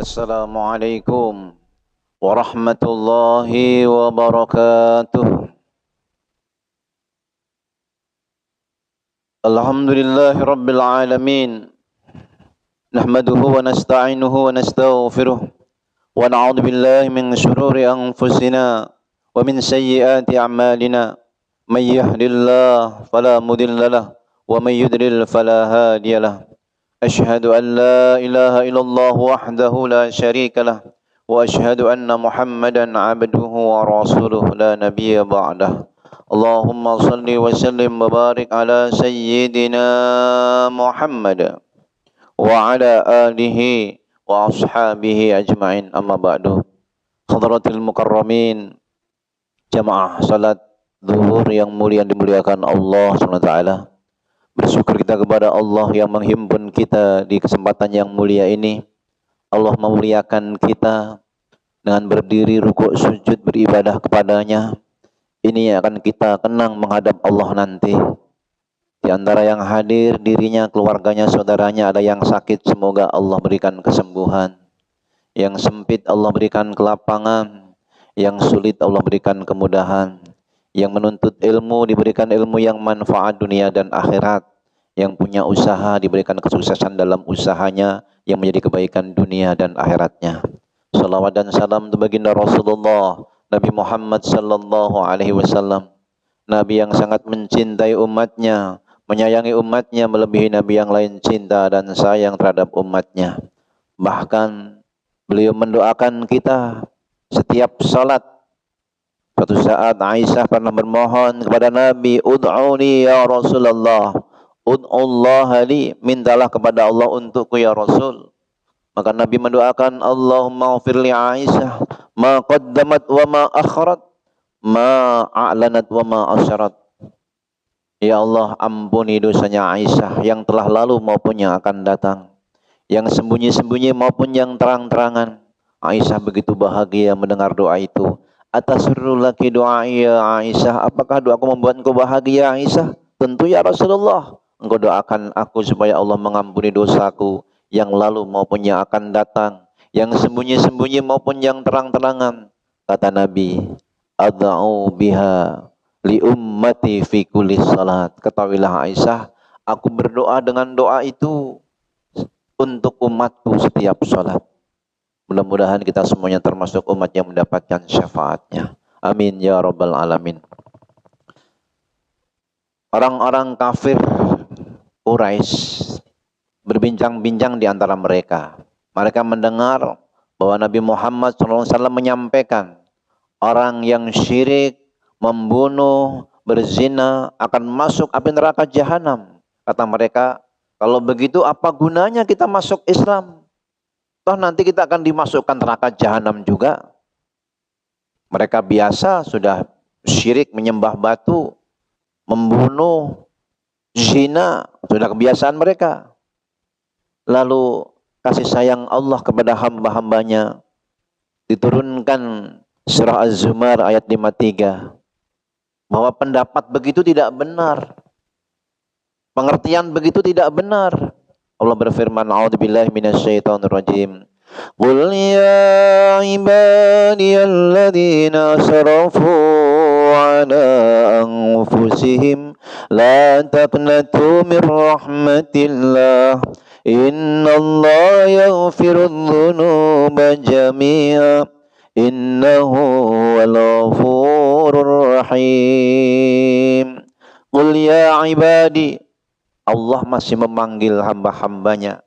Assalamualaikum warahmatullahi wabarakatuh. Alhamdulillahi rabbil alamin. Nahmaduhu wa nasta'inuhu wa nastaghfiruh. Wa na'udzu billahi min shururi anfusina wa min sayyiati a'malina. May yahdihillahu fala mudilla lahu wa may yudlil fala hadiya lahu. أشهد أن لا إله إلا الله وحده لا شريك له وأشهد أن محمدا عبده ورسوله لا نبي بعده اللهم صل وسلم وبارك على سيدنا محمد وعلى آله وأصحابه أجمعين أما بعد حضرات المكرمين jamaah salat zuhur yang mulia dimuliakan Allah SWT. Bersyukur kita kepada Allah yang menghimpun kita di kesempatan yang mulia ini. Allah memuliakan kita dengan berdiri, rukuk, sujud, beribadah kepadanya. Ini yang akan kita kenang menghadap Allah nanti. Di antara yang hadir, dirinya, keluarganya, saudaranya, ada yang sakit, semoga Allah berikan kesembuhan. Yang sempit Allah berikan kelapangan. Yang sulit Allah berikan kemudahan. Yang menuntut ilmu diberikan ilmu yang manfaat dunia dan akhirat. Yang punya usaha diberikan kesuksesan dalam usahanya yang menjadi kebaikan dunia dan akhiratnya. Salawat dan salam untuk baginda Rasulullah Nabi Muhammad sallallahu alaihi wasallam. Nabi yang sangat mencintai umatnya, menyayangi umatnya melebihi nabi yang lain cinta dan sayang terhadap umatnya. Bahkan beliau mendoakan kita setiap salat. Suatu saat Aisyah pernah bermohon kepada Nabi, "Ud'uni ya Rasulullah, ud'ullaha li, mintalah kepada Allah untukku ya Rasul." Maka Nabi mendoakan, "Allahumma ighfir li Aisyah ma qaddamat wa ma akharat, ma a'lanat wa ma asyarat." Ya Allah, ampuni dosanya Aisyah yang telah lalu maupun yang akan datang, yang sembunyi-sembunyi maupun yang terang-terangan. Aisyah begitu bahagia mendengar doa itu. Atasirru laki doai ya Aisyah, apakah doaku membuat engkau bahagia Aisyah? Tentu ya Rasulullah. Engkau doakan aku supaya Allah mengampuni dosaku yang lalu maupun yang akan datang, yang sembunyi-sembunyi maupun yang terang-terangan. Kata Nabi, ad'u biha li ummati fi kulli salat. Ketahuilah Aisyah, aku berdoa dengan doa itu untuk umatku setiap salat. Mudah-mudahan kita semuanya termasuk umat yang mendapatkan syafaatnya. Amin ya rabbal alamin. Orang-orang kafir Quraisy berbincang-bincang di antara mereka. Mereka mendengar bahwa Nabi Muhammad SAW menyampaikan orang yang syirik, membunuh, berzina akan masuk api neraka jahanam. Kata mereka, kalau begitu apa gunanya kita masuk Islam? Toh nanti kita akan dimasukkan neraka jahanam juga. Mereka biasa sudah syirik, menyembah batu, membunuh, zina, sudah kebiasaan mereka. Lalu kasih sayang Allah kepada hamba-hambanya diturunkan surah Az-Zumar ayat 53 bahwa pendapat begitu tidak benar, pengertian begitu tidak benar. Allah berfirman, a'udzubillahi minasyaitonir rajim. Qul ya ibadiyalladzina asrafu ala anfusihim la taqnatu mir rahmatillah. Innallaha yaghfirudz dzunuba jami'a. Innahu wal ghafurur rahim. Qul ya ibadi, Allah masih memanggil hamba-hambanya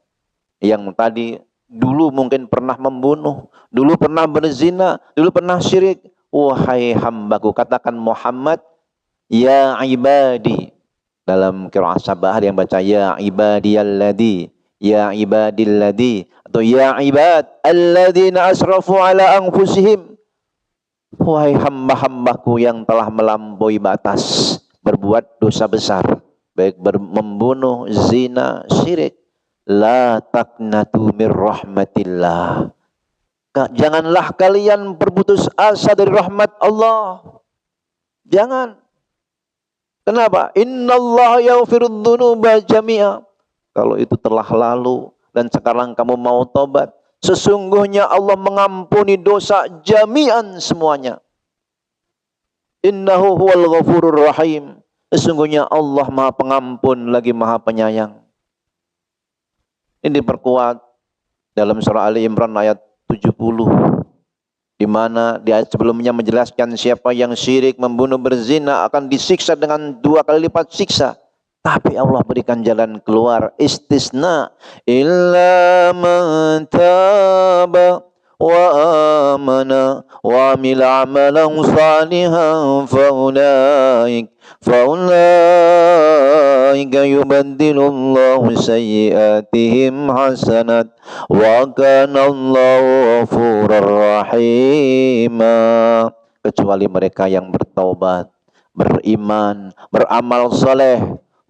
yang tadi dulu mungkin pernah membunuh, dulu pernah berzina, dulu pernah syirik. Wahai hambaku, katakan Muhammad, ya ibadi. Dalam qiraat Sabah yang baca ya ibadiyalladzi, ya ibadilladzi, atau ya ibad alladzina asrafu ala anfusihim. Wahai hamba-hambaku yang telah melampaui batas, berbuat dosa besar, baik membunuh, zina, syirik. La taqnatu mir rahmatillah. Janganlah kalian berputus asa dari rahmat Allah. Jangan. Kenapa? Innallaha yaghfirudz dzunuba jami'a. Kalau itu telah lalu dan sekarang kamu mau tobat, sesungguhnya Allah mengampuni dosa jami'an semuanya. Innahu huwal ghafurur rahim. Sesungguhnya Allah Maha Pengampun lagi Maha Penyayang. Ini diperkuat dalam surah Ali Imran ayat 70, di mana di ayat sebelumnya menjelaskan siapa yang syirik, membunuh, berzina akan disiksa dengan 2 kali lipat siksa. Tapi Allah berikan jalan keluar, istisna, illa man taba wa amana wa amila amalan salihan faulaika yubaddilullahu sayyiatihim hasanat wa kana Allahu ghafurur rahima. Kecuali mereka yang bertaubat, beriman, beramal saleh,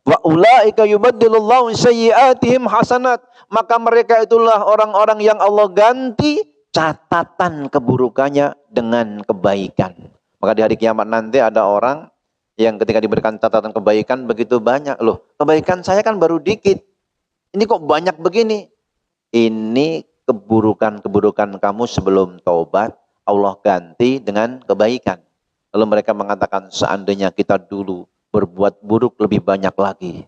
wa ulaika yubaddilullahu sayyiatihim hasanat, maka mereka itulah orang-orang yang Allah ganti catatan keburukannya dengan kebaikan. Maka di hari kiamat nanti ada orang yang ketika diberikan catatan kebaikan begitu banyak, loh kebaikan saya kan baru dikit, ini kok banyak begini. Ini keburukan-keburukan kamu sebelum taubat Allah ganti dengan kebaikan. Lalu mereka mengatakan, seandainya kita dulu berbuat buruk lebih banyak lagi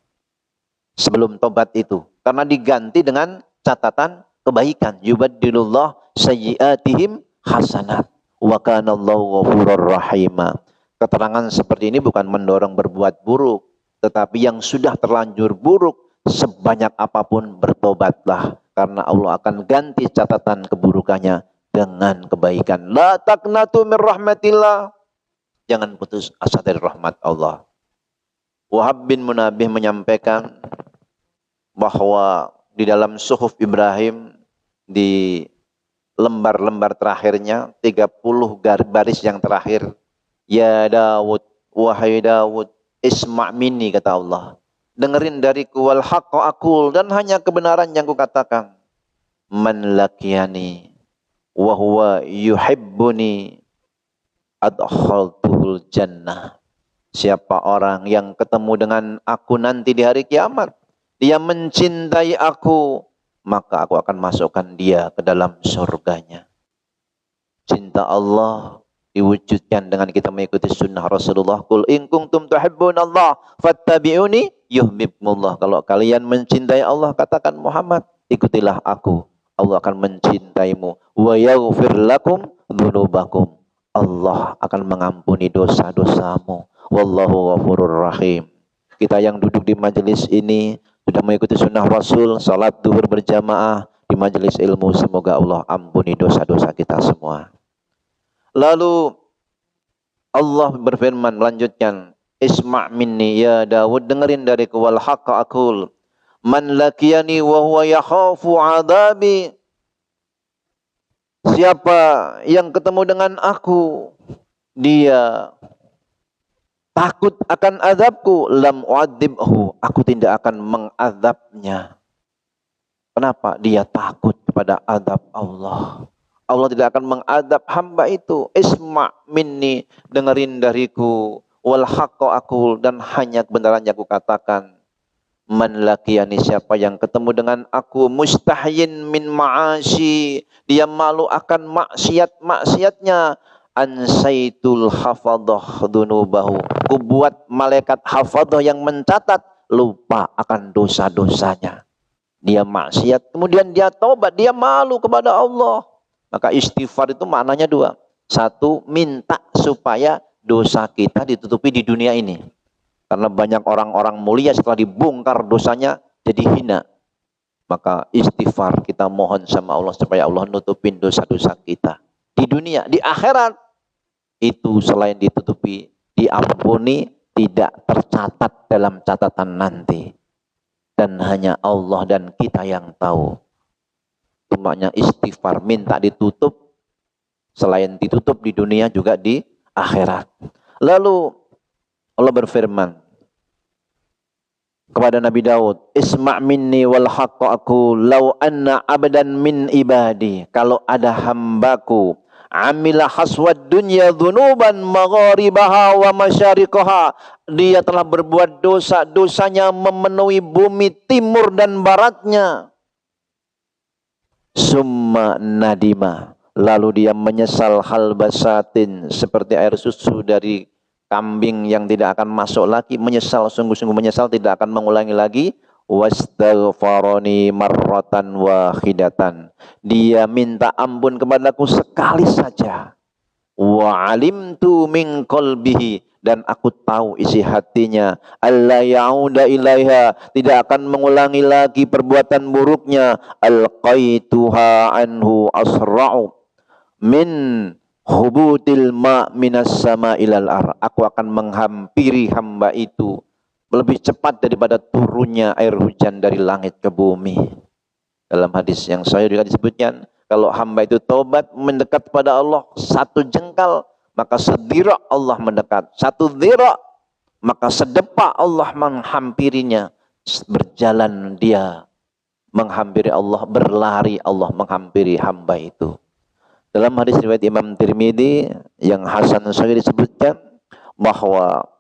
sebelum tobat itu, karena diganti dengan catatan kebaikan. Yubaddilullah sayyiatihim hasanat wa kana Allahu ghafurur rahima. Keterangan seperti ini bukan mendorong berbuat buruk, tetapi yang sudah terlanjur buruk sebanyak apapun bertobatlah, karena Allah akan ganti catatan keburukannya dengan kebaikan. La taqnatu min rahmatillah. Jangan putus asa dari rahmat Allah. Wahab bin Munabih menyampaikan bahwa di dalam suhuf Ibrahim, di lembar-lembar terakhirnya, 30 baris yang terakhir, ya Dawud, wahai Dawud, isma' minni, kata Allah, dengerin dariku, wal haqqa aqul, dan hanya kebenaran yang kukatakan. Man lakiyani wa huwa yuhibbuni adkhaltuhul jannah. Siapa orang yang ketemu dengan aku nanti di hari kiamat, dia mencintai aku, maka aku akan masukkan dia ke dalam surganya. Cinta Allah diwujudkan dengan kita mengikuti sunnah Rasulullah. Qul in kuntum tuhibbunallah fattabi'uni yuhibbukumullah. Kalau kalian mencintai Allah, katakan Muhammad, ikutilah aku, Allah akan mencintaimu. Wa yaghfir lakum dzunubakum. Allah akan mengampuni dosa-dosamu. Wallahu ghafurur rahim. Kita yang duduk di majelis ini sudah mengikuti sunnah Rasul, salat duhur berjamaah di majelis ilmu, semoga Allah ampuni dosa-dosa kita semua. Lalu Allah berfirman, melanjutkan, isma' minni ya Dawud, dengerin dariku, wal haqqa aqul, man lakiyani wa huwa yakhafu adabi. Siapa yang ketemu dengan aku, dia takut akan azabku, lam u'adzibhu, aku tidak akan mengazabnya. Kenapa? Dia takut kepada azab Allah. Allah tidak akan mengadab hamba itu. Isma' minni, dengerin dariku, wal haqqa aqul, dan hanya kebenaran yang aku katakan. Man lakiyani, siapa yang ketemu dengan aku, mustahyin min ma'ashi, dia malu akan maksiat-maksiatnya, ansaitul hafadah dunubahu, ku buat malaikat hafadah yang mencatat lupa akan dosa-dosanya. Dia maksiat, kemudian dia taubat, dia malu kepada Allah. Maka istighfar itu maknanya 2. 1, minta supaya dosa kita ditutupi di dunia ini. Karena banyak orang-orang mulia setelah dibongkar dosanya jadi hina. Maka istighfar, kita mohon sama Allah supaya Allah nutupin dosa-dosa kita. Di dunia, di akhirat, itu selain ditutupi, diampuni, tidak tercatat dalam catatan nanti. Dan hanya Allah dan kita yang tahu. Itu maknanya istighfar, minta ditutup, selain ditutup di dunia juga di akhirat. Lalu Allah berfirman kepada Nabi Daud, isma' minni wal haqqa aku, law anna abdan min ibadi, kalau ada hambaku, amila haswad dunya dzunuban magharibaha wa masyariqaha. Dia telah berbuat dosa, dosanya memenuhi bumi timur dan baratnya. Summa nadima, lalu dia menyesal hal basatin, seperti air susu dari kambing yang tidak akan masuk lagi, menyesal, sungguh-sungguh menyesal, tidak akan mengulangi lagi. Wastaghfarani marratan wahidatan, dia minta ampun kepadaku sekali saja. Wa alimtu min qalbihi, dan aku tahu isi hatinya, alla yauda ilaiha, tidak akan mengulangi lagi perbuatan buruknya. Alqaituha anhu asra'u min hubutil ma minas sama ilal ar, aku akan menghampiri hamba itu lebih cepat daripada turunnya air hujan dari langit ke bumi. Dalam hadis yang sahih juga disebutkan, kalau hamba itu taubat mendekat pada Allah satu jengkal, maka sedira Allah mendekat. Satu dhira, maka sedepa Allah menghampirinya. Berjalan dia menghampiri Allah, berlari Allah menghampiri hamba itu. Dalam hadis riwayat Imam Tirmidzi yang hasan sahih disebutkan bahwa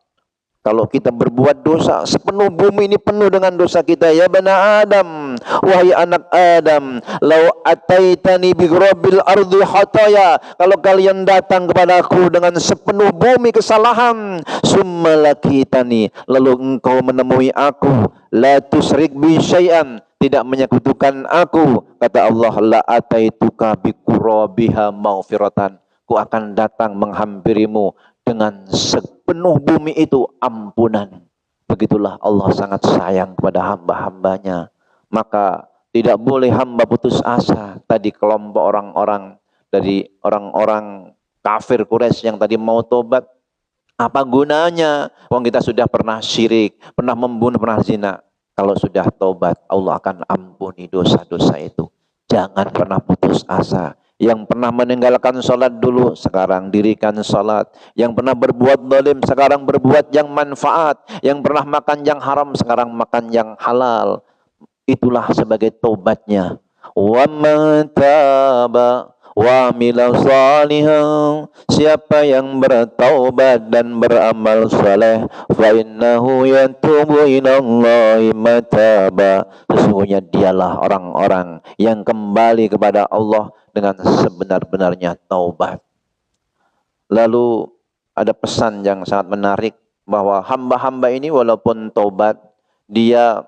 kalau kita berbuat dosa, sepenuh bumi ini penuh dengan dosa kita. Ya bana Adam, wahai anak Adam, lau ataitani bi ghurabil ardi khataya, kalau kalian datang kepadaku dengan sepenuh bumi kesalahan, summa lakitani, lalu engkau menemui aku, la tusrik bi syai'an, tidak menyekutukan aku, kata Allah, la ataituka bi qurabiha maghfiratan, ku akan datang menghampirimu dengan sepenuh bumi itu ampunan. Begitulah Allah sangat sayang kepada hamba-hambanya. Maka tidak boleh hamba putus asa. Tadi kelompok orang-orang dari orang-orang kafir Quraisy yang tadi mau tobat, apa gunanya? Wong kita sudah pernah syirik, pernah membunuh, pernah zina. Kalau sudah tobat, Allah akan ampuni dosa-dosa itu. Jangan pernah putus asa. Yang pernah meninggalkan sholat dulu, sekarang dirikan sholat. Yang pernah berbuat zalim, sekarang berbuat yang manfaat. Yang pernah makan yang haram, sekarang makan yang halal. Itulah sebagai taubatnya. Wa man taba wa amila shalihan, siapa yang bertaubat dan beramal saleh, fa innahu yatubu ilallahi mataba, sesungguhnya dialah orang-orang yang kembali kepada Allah dengan sebenar-benarnya taubat. Lalu ada pesan yang sangat menarik bahwa hamba-hamba ini walaupun taubat, dia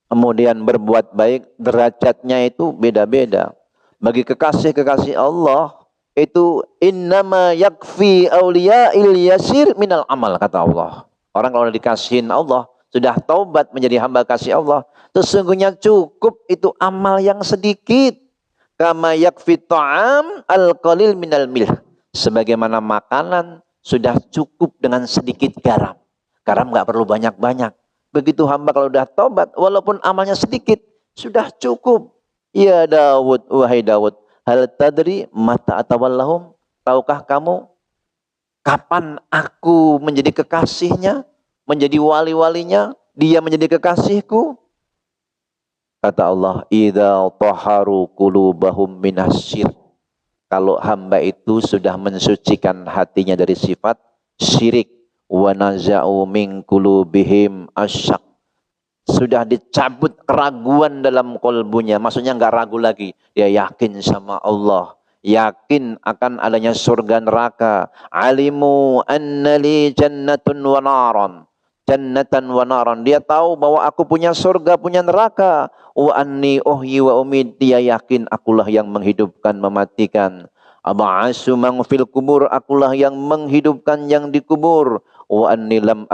kemudian berbuat baik, derajatnya itu beda-beda. Bagi kekasih-kekasih Allah itu innama yakfi auliya'il yasir minal amal, kata Allah. Orang kalau dikasihin Allah, sudah taubat menjadi hamba kasih Allah, sesungguhnya cukup itu amal yang sedikit. Kama yakfi ta'am al-qalil minal milh, sebagaimana makanan sudah cukup dengan sedikit garam. Garam nggak perlu banyak-banyak. Begitu hamba kalau sudah taubat, walaupun amalnya sedikit, sudah cukup. Ya Daud, wahai Daud, hal tadri mata atawallahum, tahukah kamu kapan aku menjadi kekasihnya, menjadi wali-walinya, dia menjadi kekasihku? Kata Allah, idza taharu qulubahum minasyirk, kalau hamba itu sudah mensucikan hatinya dari sifat syirik, wa naza'u min qulubihim asyak, sudah dicabut keraguan dalam kolbunya, maksudnya nggak ragu lagi, dia yakin sama Allah, yakin akan adanya surga neraka. Alimu annali jannatun wa naran, jannatan wa naran, dia tahu bahwa aku punya surga, punya neraka. Wa anni uhyi wa umid, dia yakin akulah yang menghidupkan, mematikan. Aba'asu man fil kubur, akulah yang menghidupkan yang dikubur. Wa anni lam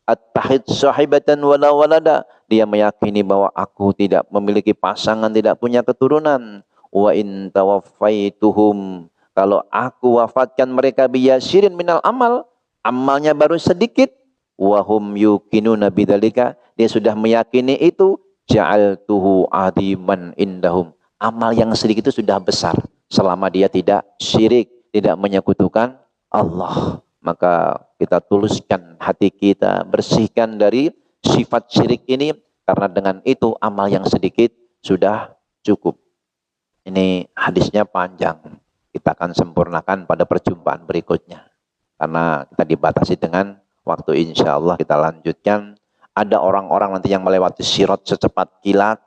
attahid sahibatan wala walada, dia meyakini bahwa aku tidak memiliki pasangan, tidak punya keturunan. Wa in tawaffaituhum, kalau aku wafatkan mereka biyasirin minal amal, amalnya baru sedikit, wa hum yuqinuna bidzalika, dia sudah meyakini itu, ja'altuhu adiman indahum, amal yang sedikit itu sudah besar selama dia tidak syirik, tidak menyekutukan Allah. Maka kita tuluskan hati kita, bersihkan dari sifat syirik ini, karena dengan itu amal yang sedikit sudah cukup. Ini hadisnya panjang. Kita kita akan sempurnakan pada perjumpaan berikutnya. Karena kita dibatasi dengan waktu, insya Allah kita lanjutkan. Ada orang-orang nanti yang melewati sirat secepat kilat.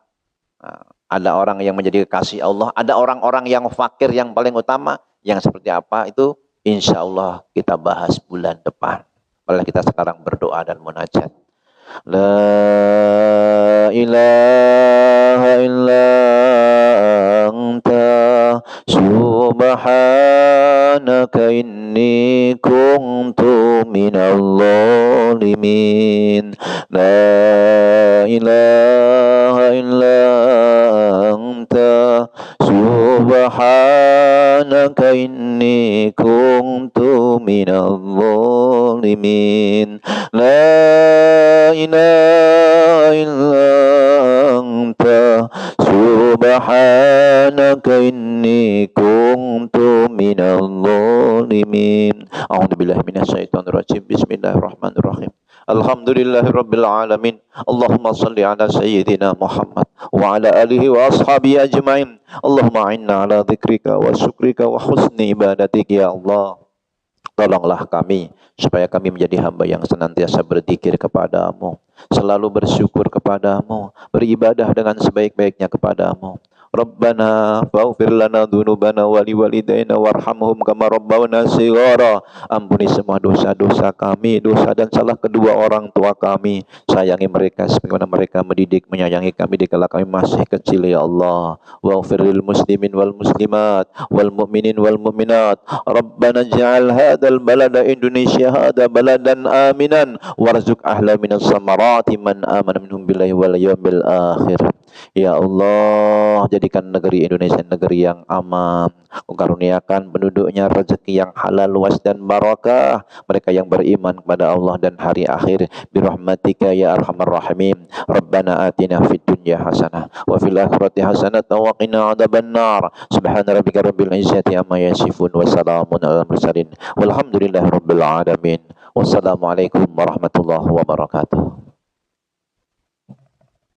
Ada orang yang menjadi kekasih Allah. Ada orang-orang yang fakir yang paling utama. Yang seperti apa itu insya Allah kita bahas bulan depan. Malah kita sekarang berdoa dan munajat. La ilaha illa anta subhanaka inni kuntu minal zalimin. La ilaha illa anta subhanaka inni kuntu minal zalimin. La ilaha illa anta subhanaka inni kuntu minal zalimin. A'udzubillahi minasyaitonir rajim. Bismillahirrahmanirrahim. Alhamdulillahirabbil alamin. Allahumma shalli ala sayyidina Muhammad wa ala alihi wa ashabihi ajmain. Allahumma inna ala dzikrika wa syukrika wa husni ibadatik ya Allah. Tolonglah kami supaya kami menjadi hamba yang senantiasa berzikir kepadamu, selalu bersyukur kepadamu, beribadah dengan sebaik-baiknya kepadamu. Rabbana faghfir lana dzunubana wa liwalidayna warhamhum kama rabbawna shighara. Ampuni semua dosa-dosa kami, dosa dan salah kedua orang tua kami. Sayangi mereka sebagaimana mereka mendidik menyayangi kami dikala kami masih kecil ya Allah. Waghfir lil muslimin wal muslimat wal mu'minin wal mu'minat. Rabbana ij'al hadzal balada Indonesia hadza baladan aminan warzuq ahla minas samarati man amana minhum billahi wal yawmil akhir. Ya Allah, jadikan negeri Indonesia negeri yang aman. Karuniakan penduduknya rezeki yang halal, luas dan barakah. Mereka yang beriman kepada Allah dan hari akhir. Birahmatika ya arhamar rahimin. Rabbana atina fid dunya hasanah wa fil akhirati hasanah wa qina adzabannar. Subhana rabbika rabbil izzati amma yasifun wa salamun alal mursalin. Walhamdulillahi rabbil alamin. Wassalamualaikum warahmatullahi wabarakatuh.